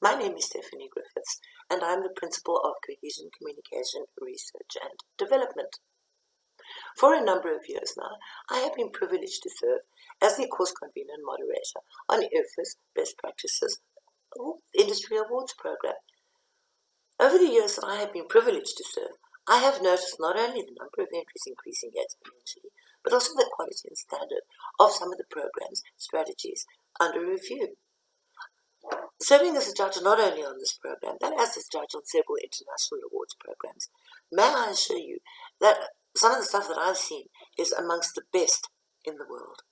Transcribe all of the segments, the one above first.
My name is Stephanie Griffiths, and I'm the Principal of Cohesion Communication Research and Development. For a number of years now, I have been privileged to serve as the course convener and moderator on IRFA's Best Practices Industry Awards program. Over the years that I have been privileged to serve, I have noticed not only the number of entries increasing exponentially, but also the quality and standard of some of the program's strategies under review. Serving as a judge not only on this program, but as a judge on several international awards programs, may I assure you that some of the stuff that I've seen is amongst the best in the world.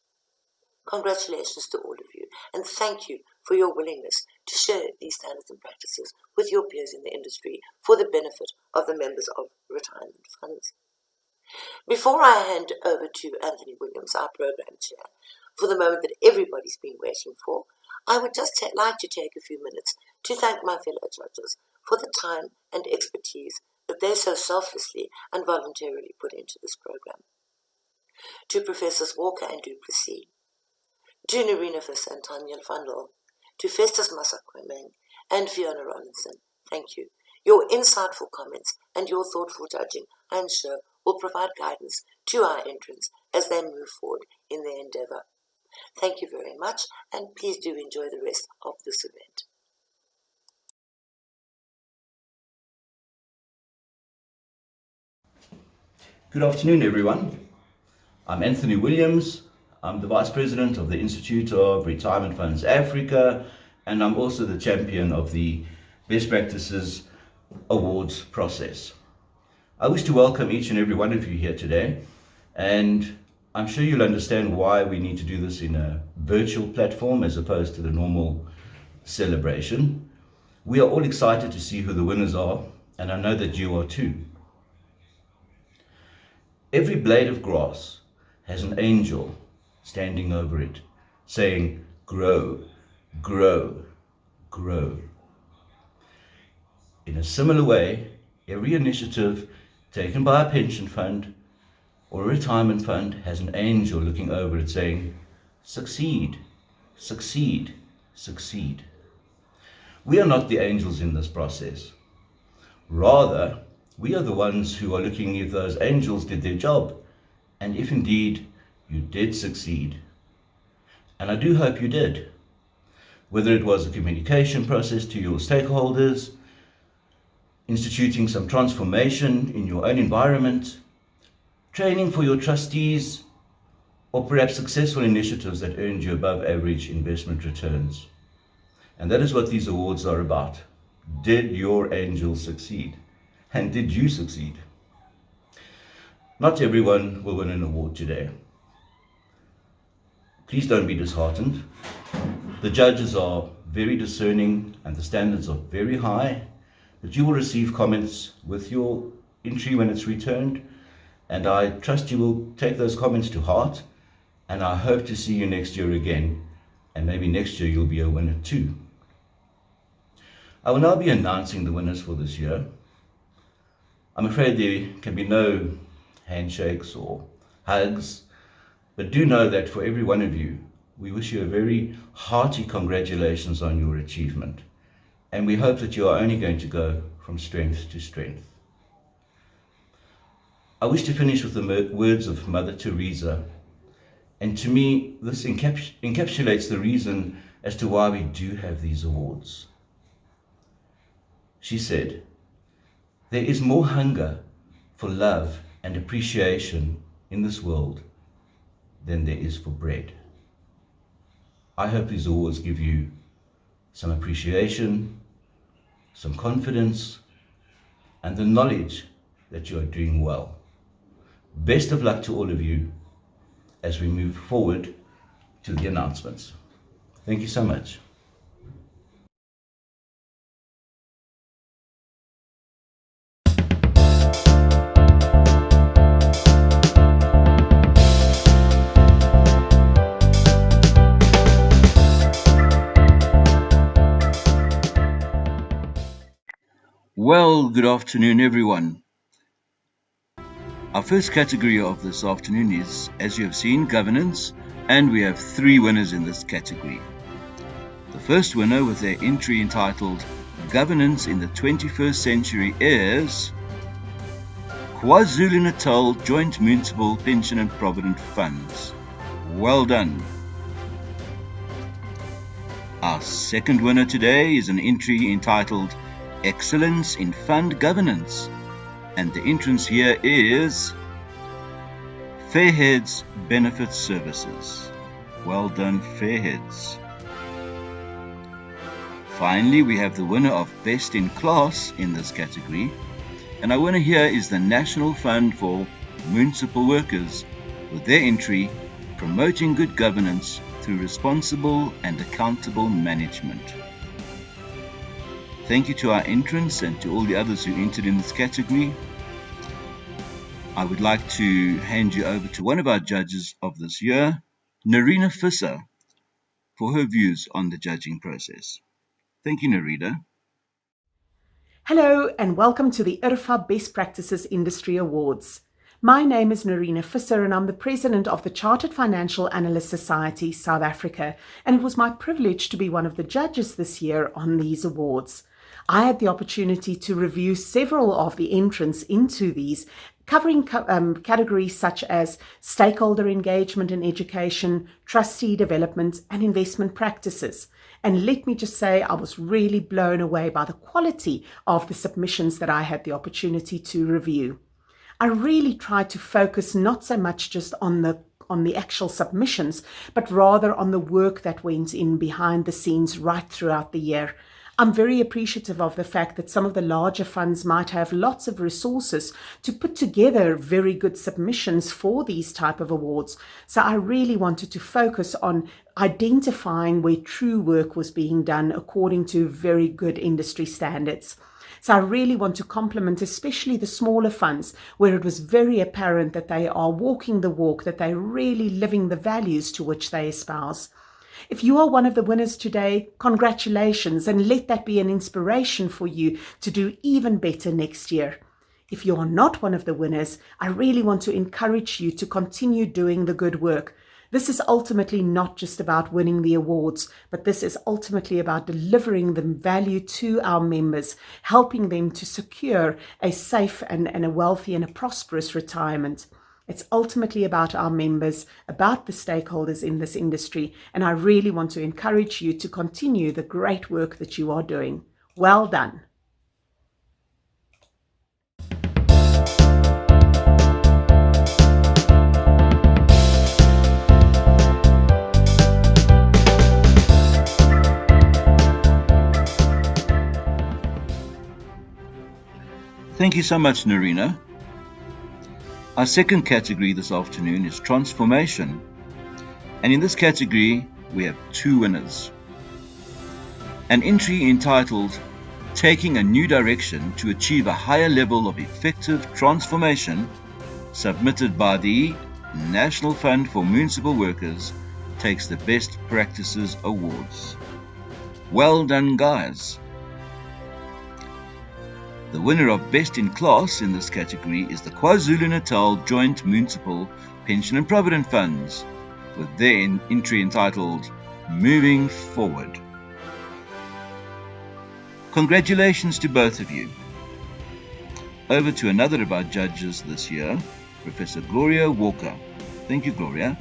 Congratulations to all of you, and thank you for your willingness to share these standards and practices with your peers in the industry for the benefit of the members of retirement funds. Before I hand over to Anthony Williams, our program chair, for the moment that everybody's been waiting for, I would just like to take a few minutes to thank my fellow judges for the time and expertise that they so selflessly and voluntarily put into this program. To Professors Walker and Duplessis, to Nerina Versantaniel Vandal, to Festus Masakwemeng and Fiona Robinson, thank you. Your insightful comments and your thoughtful judging, I am sure, will provide guidance to our entrants as they move forward in their endeavour. Thank you very much, and please do enjoy the rest of this event. Good afternoon, everyone. I'm Anthony Williams. I'm the Vice President of the Institute of Retirement Funds Africa, and I'm also the champion of the Best Practices Awards process. I wish to welcome each and every one of you here today, and I'm sure you'll understand why we need to do this in a virtual platform as opposed to the normal celebration. We are all excited to see who the winners are, and I know that you are too. Every blade of grass has an angel standing over it, saying, grow, grow, grow. In a similar way, every initiative taken by a pension fund or a retirement fund has an angel looking over it saying, succeed, succeed, succeed. We are not the angels in this process. Rather, we are the ones who are looking if those angels did their job, and if indeed you did succeed. And I do hope you did. Whether it was a communication process to your stakeholders, instituting some transformation in your own environment, training for your trustees, or perhaps successful initiatives that earned you above average investment returns. And that is what these awards are about. Did your angel succeed? And did you succeed? Not everyone will win an award today. Please don't be disheartened. The judges are very discerning and the standards are very high, but you will receive comments with your entry when it's returned, and I trust you will take those comments to heart, and I hope to see you next year again, and maybe next year you'll be a winner too. I will now be announcing the winners for this year. I'm afraid there can be no handshakes or hugs, but do know that for every one of you, we wish you a very hearty congratulations on your achievement, and we hope that you are only going to go from strength to strength. I wish to finish with the words of Mother Teresa, and to me this encapsulates the reason as to why we do have these awards. She said, "There is more hunger for love and appreciation in this world than there is for bread." I hope these awards give you some appreciation, some confidence, and the knowledge that you are doing well. Best of luck to all of you as we move forward to the announcements. Thank you so much. Well, good afternoon, everyone. Our first category of this afternoon is, as you have seen, governance, and we have 3 winners in this category. The first winner with their entry entitled Governance in the 21st Century is KwaZulu-Natal Joint Municipal Pension and Provident Funds. Well done. Our second winner today is an entry entitled Excellence in Fund Governance, and the entrance here is Fairheads Benefit Services. Well done, Fairheads. Finally, we have the winner of Best in Class in this category, and our winner here is the National Fund for Municipal Workers, with their entry Promoting Good Governance through Responsible and Accountable Management. Thank you to our entrants and to all the others who entered in this category. I would like to hand you over to one of our judges of this year, Nerina Visser, for her views on the judging process. Thank you, Nerina. Hello and welcome to the IRFA Best Practices Industry Awards. My name is Nerina Visser and I'm the president of the Chartered Financial Analyst Society South Africa, and it was my privilege to be one of the judges this year on these awards. I had the opportunity to review several of the entrants into these, covering categories such as stakeholder engagement and education, trustee development, and investment practices. And let me just say, I was really blown away by the quality of the submissions that I had the opportunity to review. I really tried to focus not so much just on the actual submissions, but rather on the work that went in behind the scenes right throughout the year. I'm very appreciative of the fact that some of the larger funds might have lots of resources to put together very good submissions for these type of awards. So I really wanted to focus on identifying where true work was being done according to very good industry standards. So I really want to compliment especially the smaller funds where it was very apparent that they are walking the walk, that they're really living the values to which they espouse. If you are one of the winners today, congratulations, and let that be an inspiration for you to do even better next year. If you are not one of the winners, I really want to encourage you to continue doing the good work. This is ultimately not just about winning the awards, but this is ultimately about delivering the value to our members, helping them to secure a safe and a wealthy and a prosperous retirement. It's ultimately about our members, about the stakeholders in this industry, and I really want to encourage you to continue the great work that you are doing. Well done. Thank you so much, Nerina. Our second category this afternoon is transformation. And in this category, we have two winners. An entry entitled Taking a New Direction to Achieve a Higher Level of Effective Transformation, submitted by the National Fund for Municipal Workers, takes the Best Practices Awards. Well done, guys. The winner of Best in Class in this category is the KwaZulu-Natal Joint Municipal Pension and Provident Funds, with their entry entitled Moving Forward. Congratulations to both of you. Over to another of our judges this year, Professor Gloria Walker. Thank you, Gloria.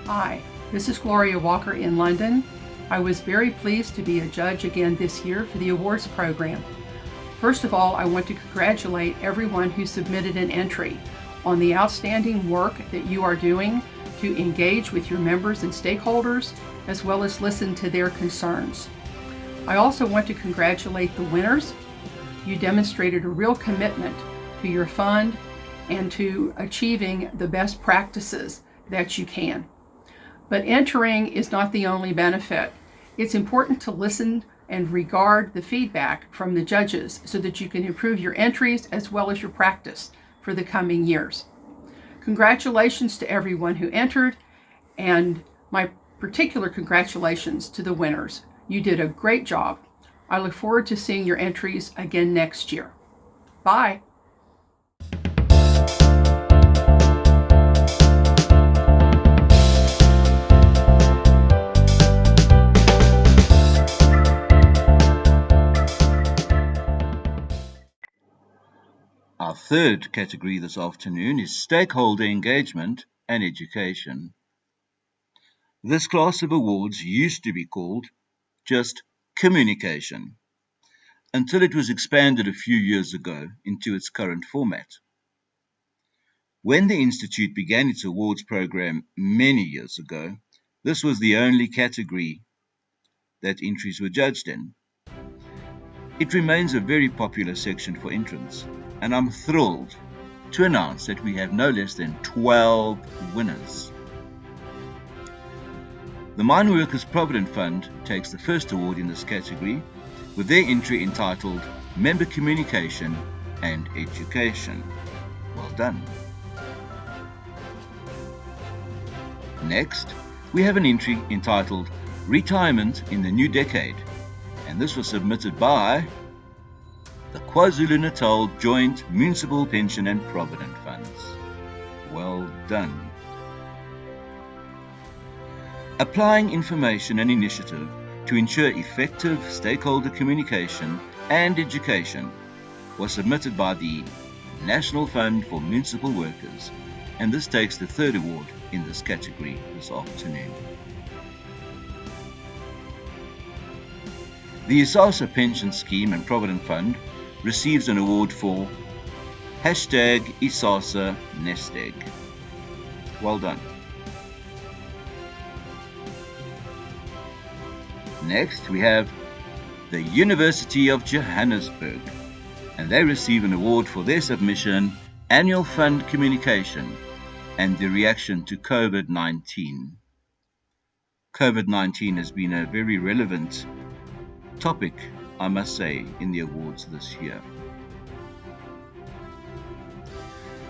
Hi, this is Gloria Walker in London. I was very pleased to be a judge again this year for the awards program. First of all, I want to congratulate everyone who submitted an entry on the outstanding work that you are doing to engage with your members and stakeholders, as well as listen to their concerns. I also want to congratulate the winners. You demonstrated a real commitment to your fund and to achieving the best practices that you can. But entering is not the only benefit. It's important to listen and regard the feedback from the judges so that you can improve your entries as well as your practice for the coming years. Congratulations to everyone who entered, and my particular congratulations to the winners. You did a great job. I look forward to seeing your entries again next year. Bye. Our third category this afternoon is stakeholder engagement and education. This class of awards used to be called just communication, until it was expanded a few years ago into its current format. When the Institute began its awards program many years ago, this was the only category that entries were judged in. It remains a very popular section for entrants, and I'm thrilled to announce that we have no less than 12 winners. The Mine Workers Provident Fund takes the first award in this category, with their entry entitled Member Communication and Education. Well done. Next, we have an entry entitled Retirement in the New Decade, and this was submitted by the KwaZulu-Natal Joint Municipal Pension and Provident Funds. Well done. Applying information and initiative to ensure effective stakeholder communication and education was submitted by the National Fund for Municipal Workers, and this takes the third award in this category this afternoon. The ISASA Pension Scheme and Provident Fund receives an award for #ISASA Nest Egg. Well done. Next, we have the University of Johannesburg, and they receive an award for their submission, Annual Fund Communication and the Reaction to COVID-19. COVID-19 has been a very relevant topic, I must say, in the awards this year.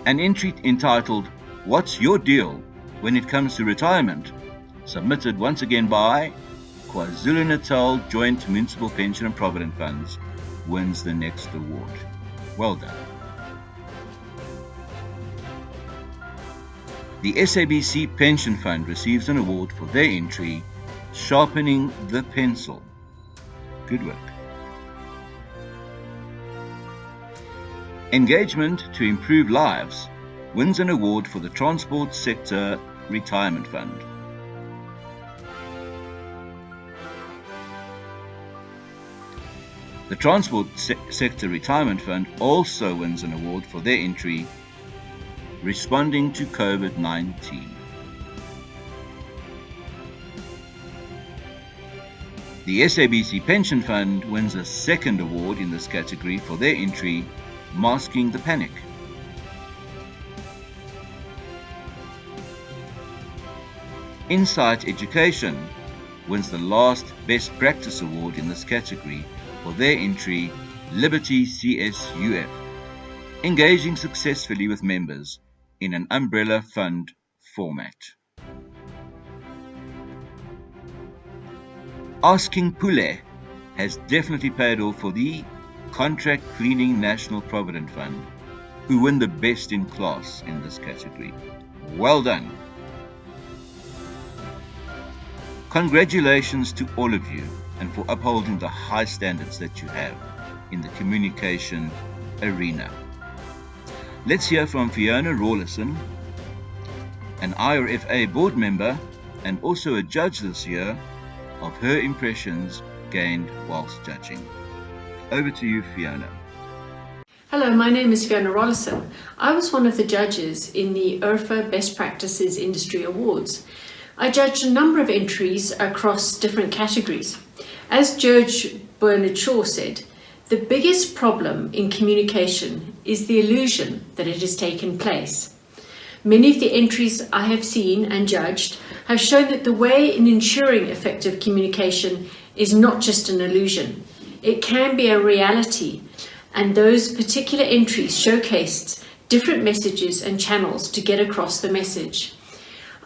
An entry entitled, What's Your Deal When It Comes to Retirement? Submitted once again by KwaZulu-Natal Joint Municipal Pension and Provident Funds, wins the next award. Well done. The SABC Pension Fund receives an award for their entry, Sharpening the Pencil. Good work. Engagement to Improve Lives wins an award for the Transport Sector Retirement Fund. The Transport Sector Retirement Fund also wins an award for their entry, Responding to COVID-19. The SABC Pension Fund wins a second award in this category for their entry, Masking the Panic. Insight Education wins the last Best Practice Award in this category for their entry, Liberty CSUF, engaging successfully with members in an umbrella fund format. Asking Pule has definitely paid off for the Contract Cleaning National Provident Fund, who win the best in class in this category. Well done. Congratulations to all of you and for upholding the high standards that you have in the communication arena. Let's hear from Fiona Rawlinson, an IRFA board member and also a judge this year, of her impressions gained whilst judging. Over to you, Fiona. Hello, my name is Fiona Rawlinson. I was one of the judges in the IRFA Best Practices Industry Awards. I judged a number of entries across different categories. As Judge Bernard Shaw said, the biggest problem in communication is the illusion that it has taken place. Many of the entries I have seen and judged have shown that the way in ensuring effective communication is not just an illusion. It can be a reality, and those particular entries showcased different messages and channels to get across the message.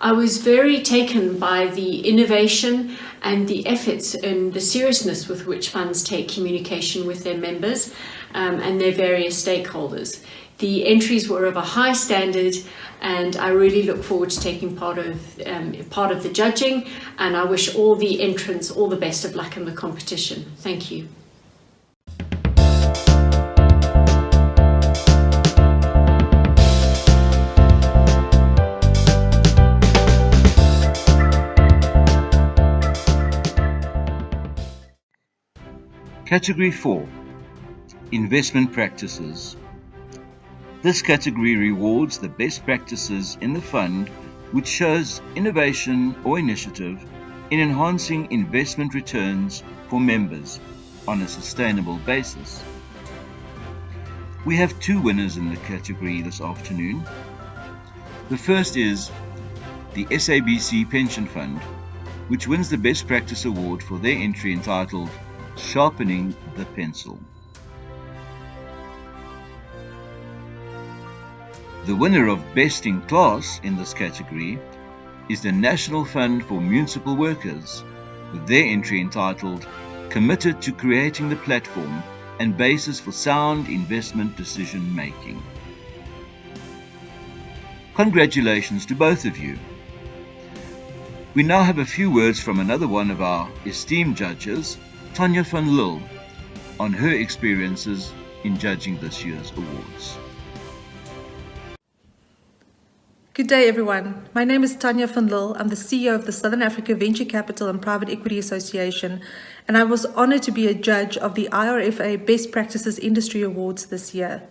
I was very taken by the innovation and the efforts and the seriousness with which funds take communication with their members and their various stakeholders. The entries were of a high standard, and I really look forward to taking part of the judging, and I wish all the entrants all the best of luck in the competition. Thank you. Category 4. Investment Practices. This category rewards the best practices in the fund which shows innovation or initiative in enhancing investment returns for members on a sustainable basis. We have 2 winners in the category this afternoon. The first is the SABC Pension Fund, which wins the Best Practice Award for their entry entitled Sharpening the Pencil. The winner of Best in Class in this category is the National Fund for Municipal Workers, with their entry entitled Committed to Creating the Platform and Basis for Sound Investment Decision Making. Congratulations to both of you. We now have a few words from another one of our esteemed judges, Tanya van Lille, on her experiences in judging this year's awards. Good day, everyone. My name is Tanya van Lille. I'm the CEO of the Southern Africa Venture Capital and Private Equity Association, and I was honored to be a judge of the IRFA Best Practices Industry Awards this year.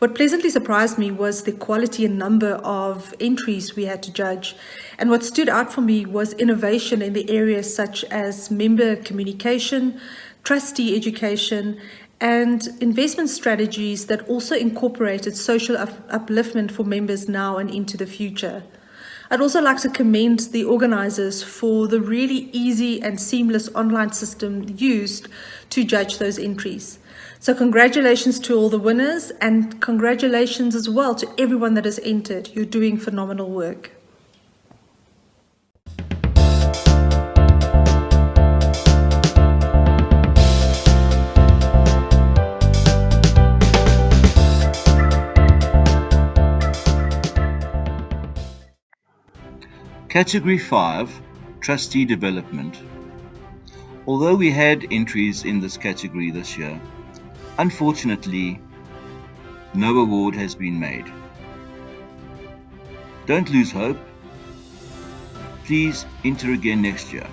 What pleasantly surprised me was the quality and number of entries we had to judge, and what stood out for me was innovation in the areas such as member communication, trustee education, and investment strategies that also incorporated social upliftment for members now and into the future. I'd also like to commend the organizers for the really easy and seamless online system used to judge those entries. So congratulations to all the winners, and congratulations as well to everyone that has entered. You're doing phenomenal work. Category 5, Trustee Development. Although we had entries in this category this year, unfortunately, no award has been made. Don't lose hope. Please enter again next year.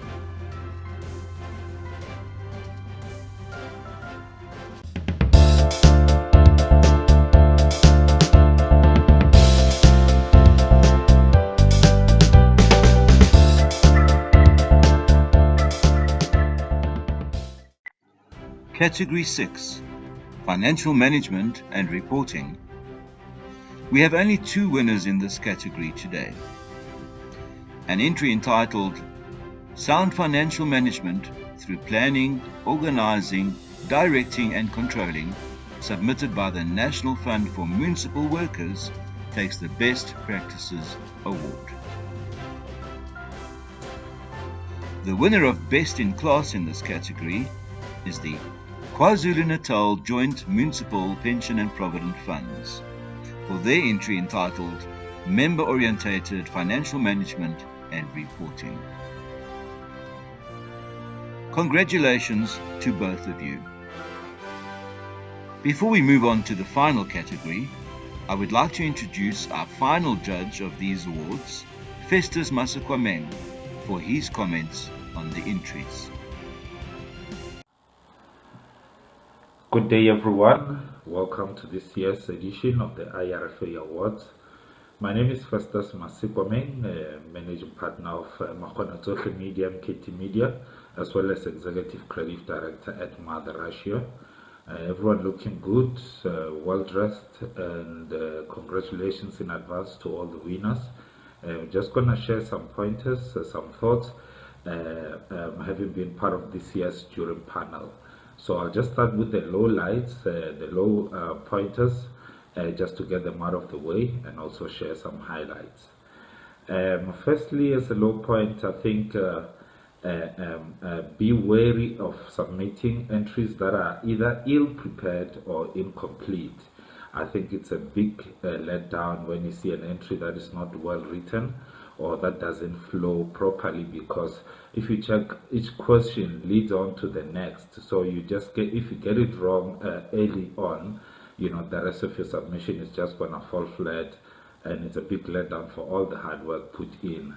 Category 6, Financial Management and Reporting. We have only 2 winners in this category today. An entry entitled Sound Financial Management through Planning, Organizing, Directing and Controlling, submitted by the National Fund for Municipal Workers, takes the Best Practices Award. The winner of Best in Class in this category is the KwaZulu-Natal Joint Municipal Pension and Provident Funds, for their entry entitled Member-Orientated Financial Management and Reporting. Congratulations to both of you. Before we move on to the final category, I would like to introduce our final judge of these awards, Festus Masikwameng, for his comments on the entries. Good day, everyone. Welcome to this year's edition of the IRFA Awards. My name is Festus Masikwameng, Managing Partner of Makgona Social Media and KT Media, as well as Executive Creative Director at Mother Russia. Everyone looking good, well dressed, and congratulations in advance to all the winners. I'm just going to share some pointers, some thoughts, having been part of this year's jury panel. So I'll just start with the low lights, the low pointers, just to get them out of the way, and also share some highlights. Firstly, as a low point, I think be wary of submitting entries that are either ill-prepared or incomplete. I think it's a big letdown when you see an entry that is not well written or that doesn't flow properly, because if you check, each question leads on to the next. So you just get, if you get it wrong early on, you know, the rest of your submission is just gonna fall flat, and it's a big letdown for all the hard work put in.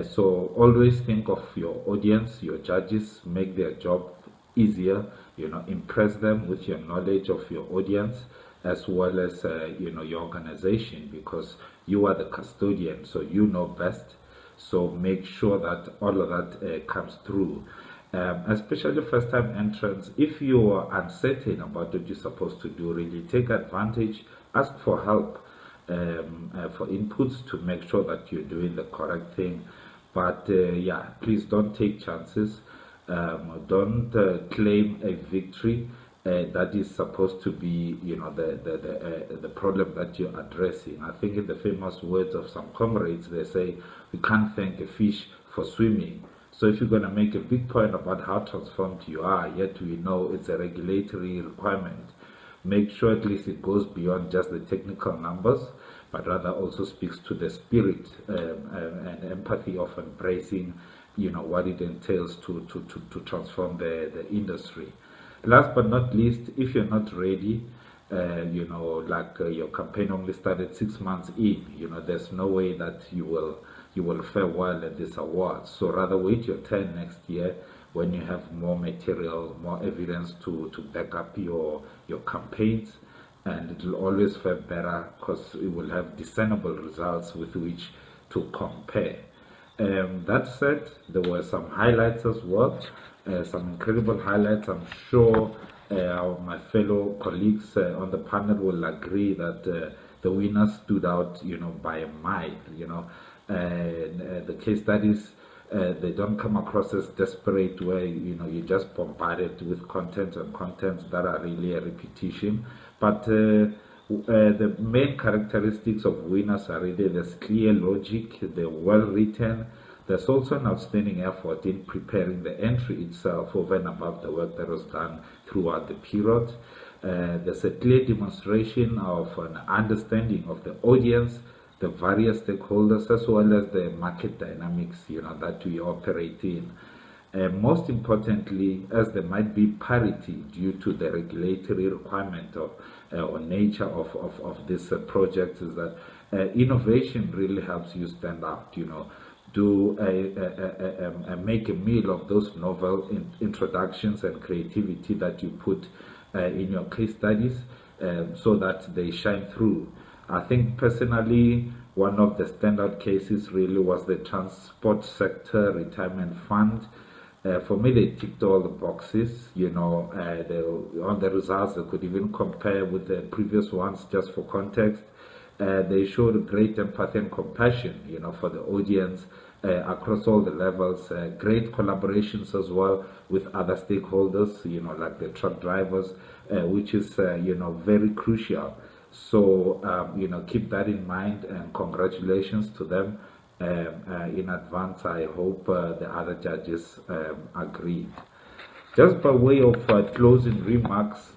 So always think of your audience, your judges, make their job easier impress them with your knowledge of your audience as well as your organization, because you are the custodian, so you know best. So make sure that all of that comes through. Especially first-time entrants, if you are uncertain about what you're supposed to do, really take advantage, ask for help, for inputs to make sure that you're doing the correct thing. But yeah, please don't take chances. Don't claim a victory that is supposed to be, the problem that you're addressing. I think in the famous words of some comrades, they say, we can't thank a fish for swimming. So if you're going to make a big point about how transformed you are, yet we know it's a regulatory requirement, make sure at least it goes beyond just the technical numbers, but rather also speaks to the spirit and empathy of embracing, what it entails to transform the industry. Last but not least, if you're not ready, your campaign only started 6 months in, there's no way that you will fare well at this award. So rather wait your turn next year when you have more material, more evidence to back up your campaigns, and it will always fare better because it will have discernible results with which to compare. That said, there were some highlights as well, some incredible highlights. I'm sure my fellow colleagues on the panel will agree that the winners stood out, by a mile. The case studies, they don't come across as desperate where you're just bombarded with content and contents that are really a repetition. But the main characteristics of winners are really there's clear logic, they're well written. There's also an outstanding effort in preparing the entry itself over and above the work that was done throughout the period. There's a clear demonstration of an understanding of the audience, the various stakeholders, as well as the market dynamics that we operate in. Most importantly, as there might be parity due to the regulatory requirement of or nature of this project, is that innovation really helps you stand out. Do make a meal of those novel introductions and creativity that you put in your case studies, so that they shine through. I think personally, one of the standout cases really was the transport sector retirement fund. For me, they ticked all the boxes. On the results, they could even compare with the previous ones. Just for context, they showed great empathy and compassion, for the audience across all the levels. Great collaborations as well with other stakeholders, like the truck drivers, which is very crucial. So keep that in mind, and congratulations to them. In advance, I hope the other judges agreed. Just by way of closing remarks,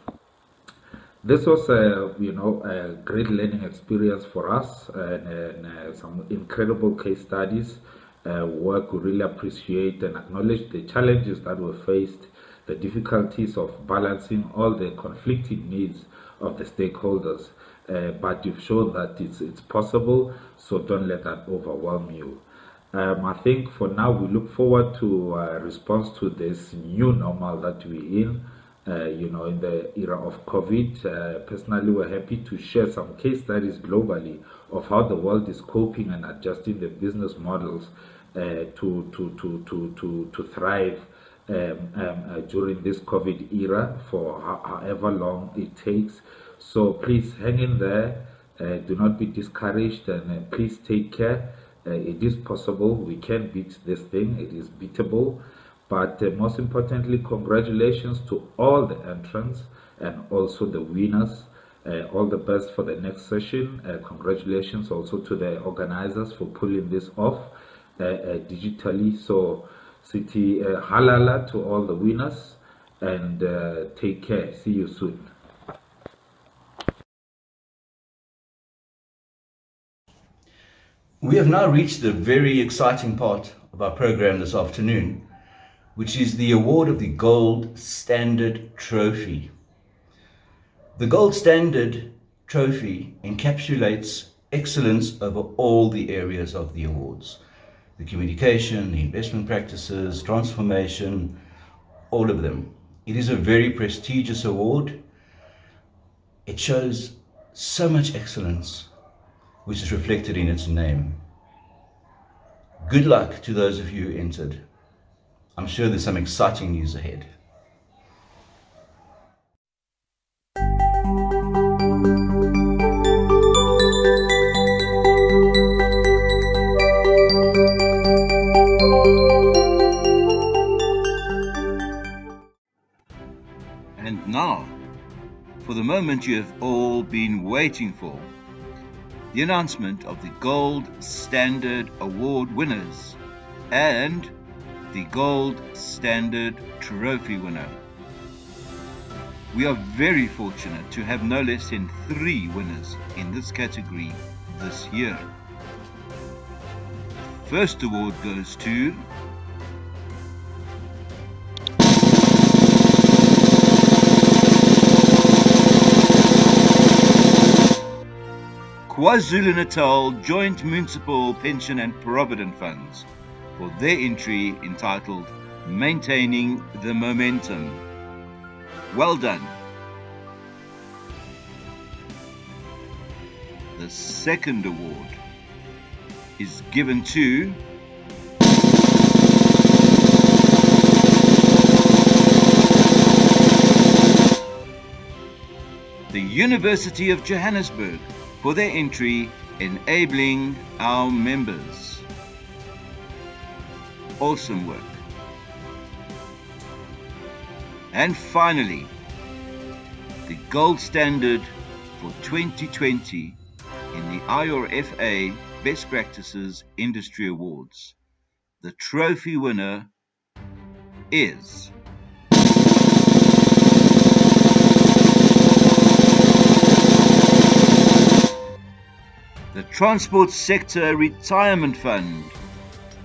this was a great learning experience for us, and some incredible case studies. Work we really appreciate and acknowledge the challenges that were faced, the difficulties of balancing all the conflicting needs of the stakeholders. But you've shown that it's possible, so don't let that overwhelm you. I think for now we look forward to a response to this new normal that we're in, in the era of COVID. Personally, we're happy to share some case studies globally of how the world is coping and adjusting the business models to thrive during this COVID era for however long it takes. So please hang in there, do not be discouraged, and please take care. It is possible, we can beat this thing, it is beatable. But most importantly, congratulations to all the entrants and also the winners. All the best for the next session. Congratulations also to the organizers for pulling this off digitally. So City halala to all the winners, and take care. See you soon. We have now reached the very exciting part of our program this afternoon, which is the award of the Gold Standard Trophy. The Gold Standard Trophy encapsulates excellence over all the areas of the awards. The communication, the investment practices, transformation, all of them. It is a very prestigious award. It shows so much excellence, which is reflected in its name. Good luck to those of you who entered. I'm sure there's some exciting news ahead. And now, for the moment you have all been waiting for, the announcement of the Gold Standard Award winners and the Gold Standard Trophy winner. We are very fortunate to have no less than 3 winners in this category this year. The first award goes to KwaZulu-Natal Joint Municipal Pension and Provident Funds for their entry entitled Maintaining the Momentum. Well done. The second award is given to the University of Johannesburg for their entry Enabling Our Members. Awesome work. And finally, the gold standard for 2020 in the IRFA Best Practices Industry Awards. The trophy winner is the Transport Sector Retirement Fund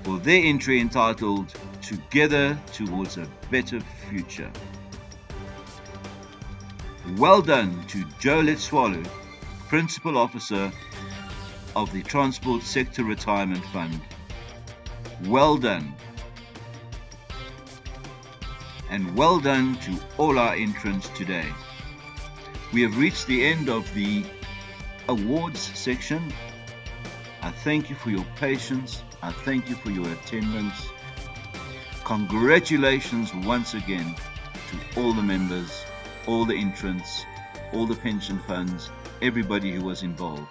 for their entry entitled Together Towards a Better Future. Well done to Joe Letswalo, Principal Officer of the Transport Sector Retirement Fund. Well done. And well done to all our entrants today. We have reached the end of the awards section. I thank you for your patience. I thank you for your attendance. Congratulations once again to all the members, all the entrants, all the pension funds, everybody who was involved.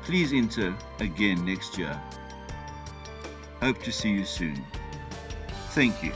Please enter again next year. Hope to see you soon. Thank you.